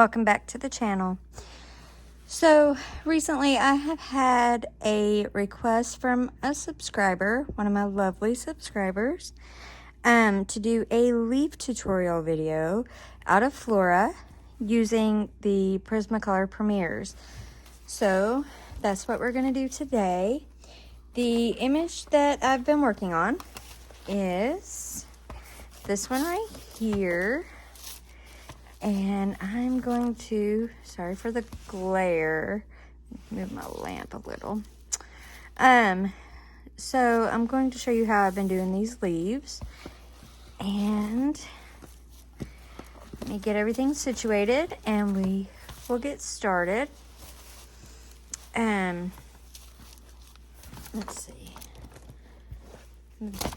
welcome back to the channel. So recently I have had a request from a subscriber, one of my lovely subscribers, to do a leaf tutorial video out of Flora using the Prismacolor Premieres. So that's what we're going to do today. The image that I've been working on is this one right here. And I'm going to, sorry for the glare, move my lamp a little. So I'm going to show you how I've been doing these leaves. And let me get everything situated and we will get started. Let's see.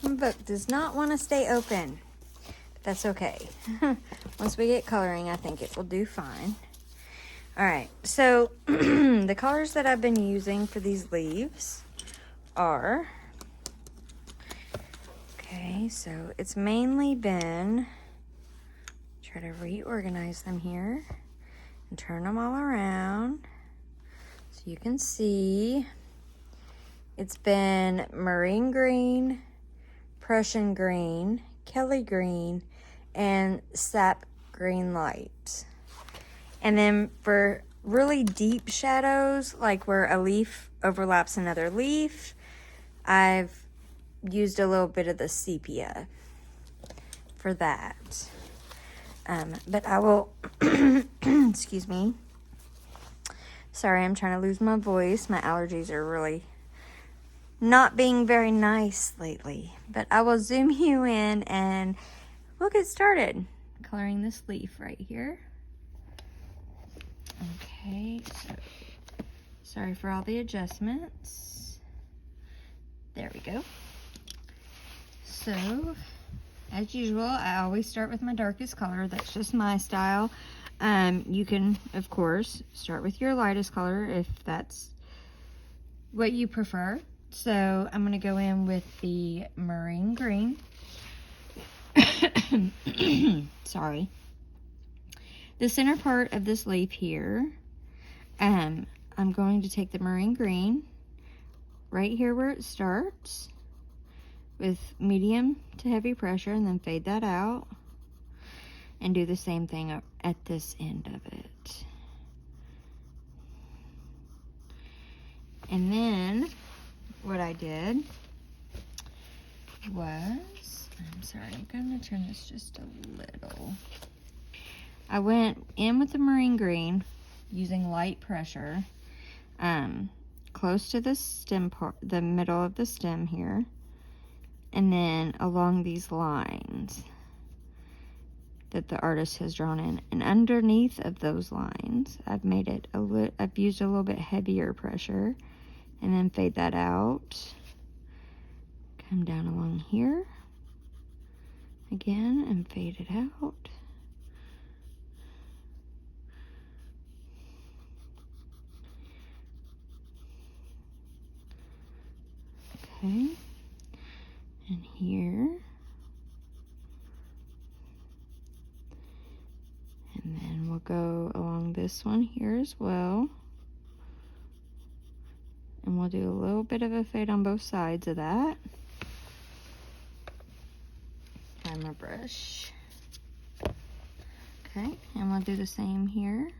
My book does not want to stay open. That's okay. Once we get coloring, I think it will do fine. All right, so the colors that I've been using for these leaves are, okay, so it's mainly been, try to reorganize them here and turn them all around so you can see. It's been marine green, Prussian green, Kelly green, and sap green light. And then for really deep shadows, like where a leaf overlaps another leaf, I've used a little bit of the sepia for that. But I will, excuse me. Sorry, I'm trying to lose my voice. My allergies are really not being very nice lately. But I will zoom you in and we'll get started coloring this leaf right here. Okay, so sorry for all the adjustments. There we go. So, as usual, I always start with my darkest color. That's just my style. You can, of course, start with your lightest color if that's what you prefer. So, I'm going to go in with the marine green. Sorry. The center part of this leaf here, I'm going to take the marine green right here where it starts with medium to heavy pressure and then fade that out and do the same thing at this end of it. And then what I did was, I'm sorry, I'm going to turn this just a little. I went in with the marine green using light pressure, close to the stem part, the middle of the stem here, and then along these lines that the artist has drawn in. And underneath of those lines, I've made it I've used a little bit heavier pressure, and then fade that out. Come down along here again and fade it out. Okay, and here, and then we'll go along this one here as well, and we'll do a little bit of a fade on both sides of that. Grab my brush. Okay, and we'll do the same here.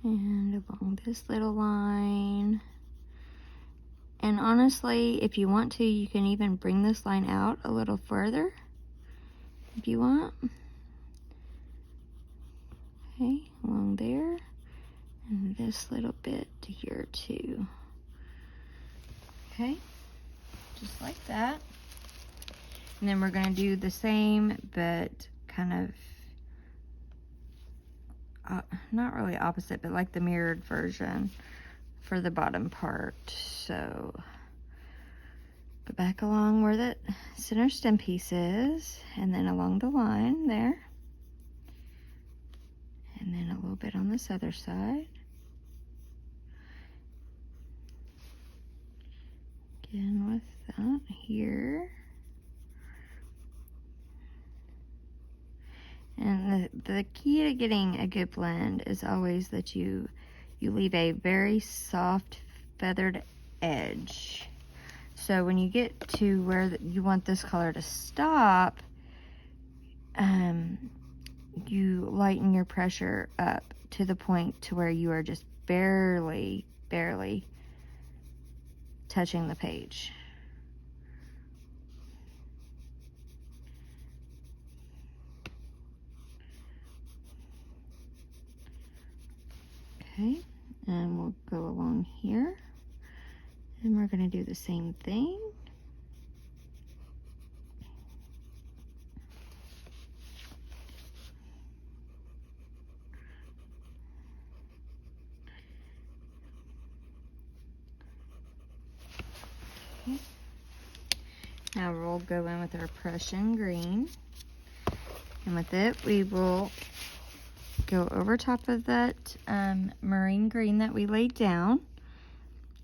And along this little line. And honestly, if you want to, you can even bring this line out a little further if you want. Okay, along there. And this little bit to here too. Okay, just like that. And then we're going to do the same, but kind of not really opposite, but like the mirrored version for the bottom part. So go back along where the center stem piece is, and then along the line there, And then a little bit on this other side. Again with that here. And the key to getting a good blend is always that you leave a very soft feathered edge. So when you get to where you want this color to stop, you lighten your pressure up to the point to where you are just barely touching the page. Okay, and we'll go along here, and we're going to do the same thing. Okay. Now we'll go in with our Prussian green, and with it we will go over top of that marine green that we laid down,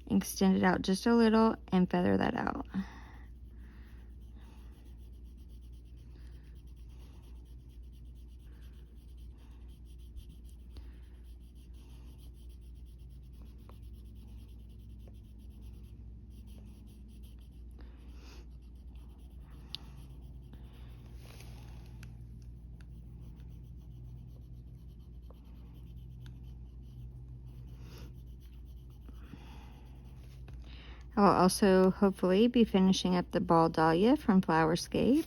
extend it out just a little, and feather that out. I will also hopefully be finishing up the ball dahlia from Flowerscape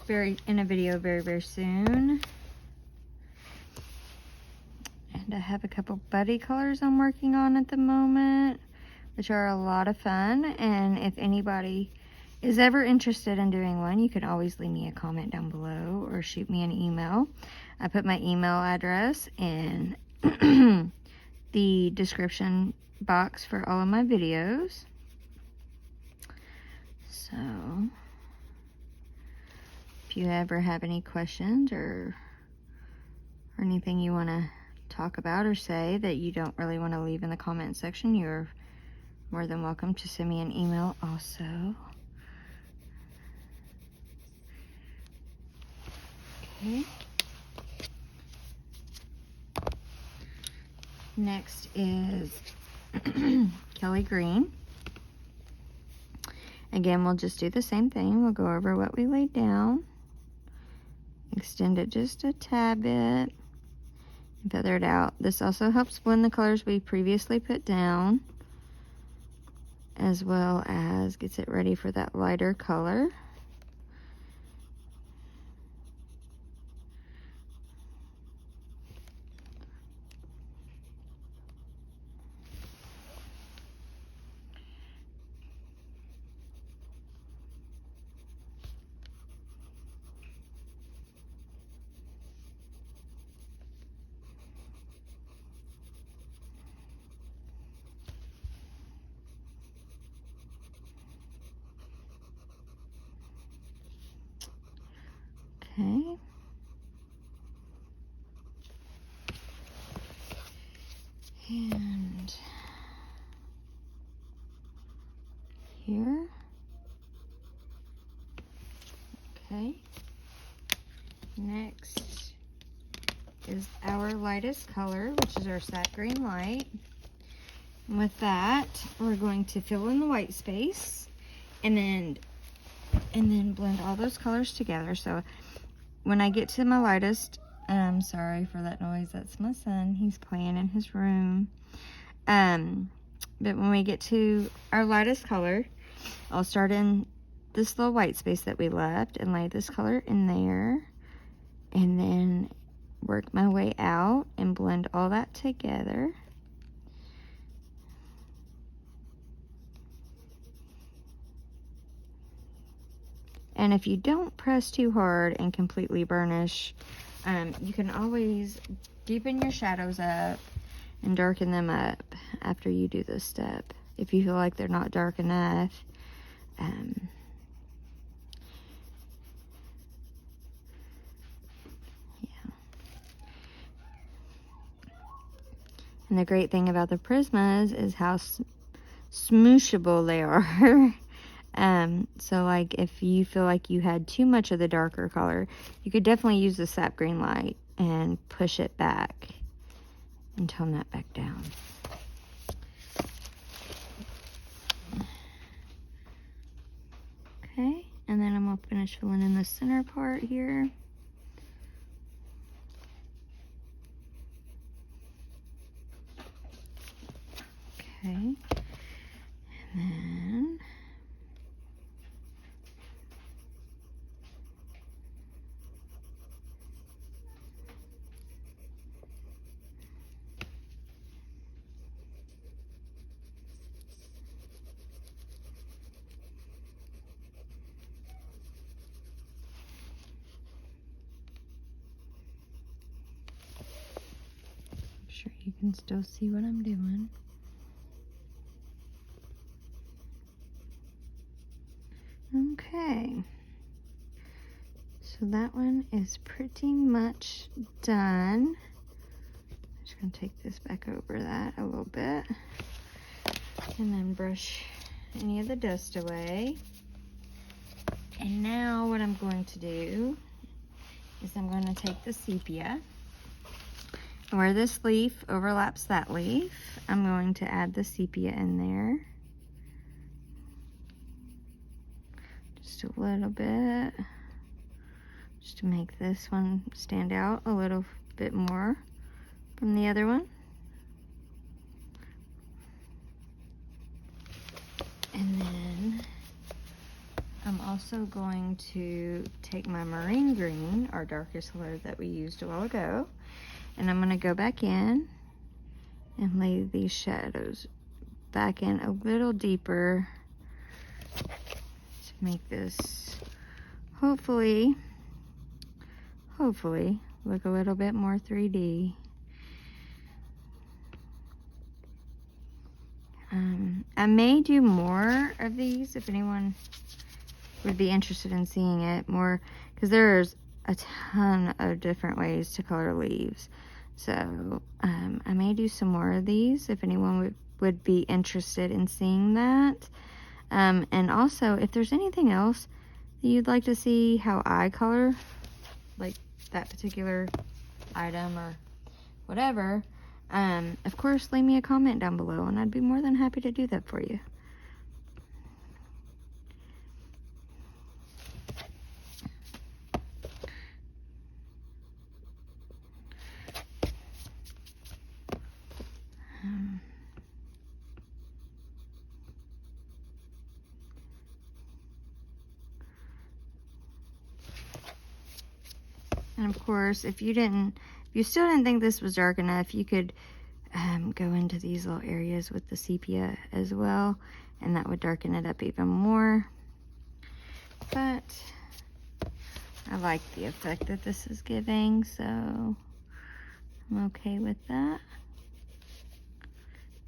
in a video very soon. And I have a couple buddy colors I'm working on at the moment, which are a lot of fun. And if anybody is ever interested in doing one, you can always leave me a comment down below or shoot me an email. I put my email address in the description box for all of my videos. So if you ever have any questions or anything you want to talk about or say that you don't really want to leave in the comment section, you're more than welcome to send me an email also. Okay. Next is Kelly Green. Again, we'll just do the same thing. We'll go over what we laid down, extend it just a tad bit, and feather it out. This also helps blend the colors we previously put down, as well as gets it ready for that lighter color. Okay. And here. Okay. Next is our lightest color, which is our sap green light. And with that, we're going to fill in the white space and then blend all those colors together. So when I get to my lightest, I'm sorry for that noise, that's my son, he's playing in his room. But when we get to our lightest color, I'll start in this little white space that we left and lay this color in there, and then work my way out and blend all that together. And if you don't press too hard and completely burnish, you can always deepen your shadows up and darken them up after you do this step. If you feel like they're not dark enough, And the great thing about the Prismas is how smooshable they are. So like if you feel like you had too much of the darker color, you could definitely use the sap green light and push it back and tone that back down. Okay, and then I'm gonna finish filling in the center part here. Okay, and then make sure you can still see what I'm doing. Okay, so that one is pretty much done. I'm just gonna take this back over that a little bit and then brush any of the dust away. And now what I'm going to do is I'm going to take the sepia, and where this leaf overlaps that leaf, I'm going to add the sepia in there. Just a little bit, just to make this one stand out a little bit more from the other one. And then I'm also going to take my marine green, our darkest color that we used a while ago, and I'm going to go back in and lay these shadows back in a little deeper to make this hopefully look a little bit more 3D. I may do more of these if anyone would be interested in seeing it more, because there's a ton of different ways to color leaves. So I may do some more of these if anyone would be interested in seeing that. And also, if there's anything else that you'd like to see how I color, like that particular item or whatever, of course, leave me a comment down below and I'd be more than happy to do that for you. And of course, if you still didn't think this was dark enough, you could go into these little areas with the sepia as well, and that would darken it up even more. But I like the effect that this is giving, so I'm okay with that,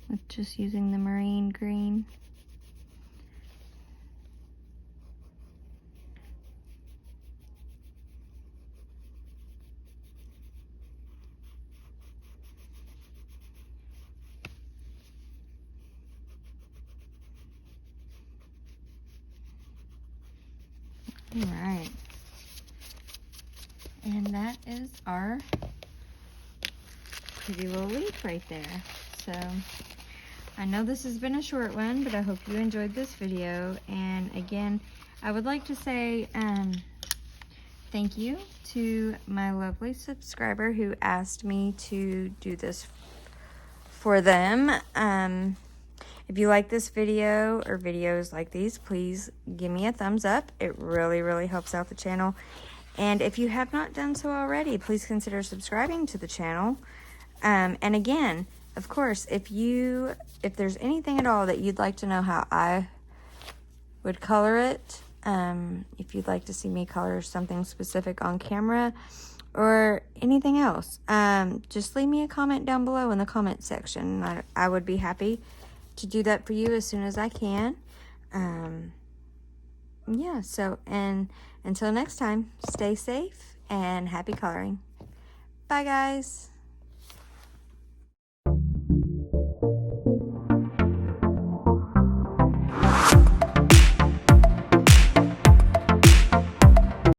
with just using the marine green. All right, and that is our pretty little leaf right there. So I know this has been a short one, but I hope you enjoyed this video. And again, I would like to say thank you to my lovely subscriber who asked me to do this for them. If you like this video or videos like these, please give me a thumbs up. It really, really helps out the channel. And if you have not done so already, please consider subscribing to the channel. And again, of course, if there's anything at all that you'd like to know how I would color it, if you'd like to see me color something specific on camera or anything else, just leave me a comment down below in the comment section. I would be happy to do that for you as soon as I can. Yeah, so, and until next time, stay safe and happy coloring. Bye, guys.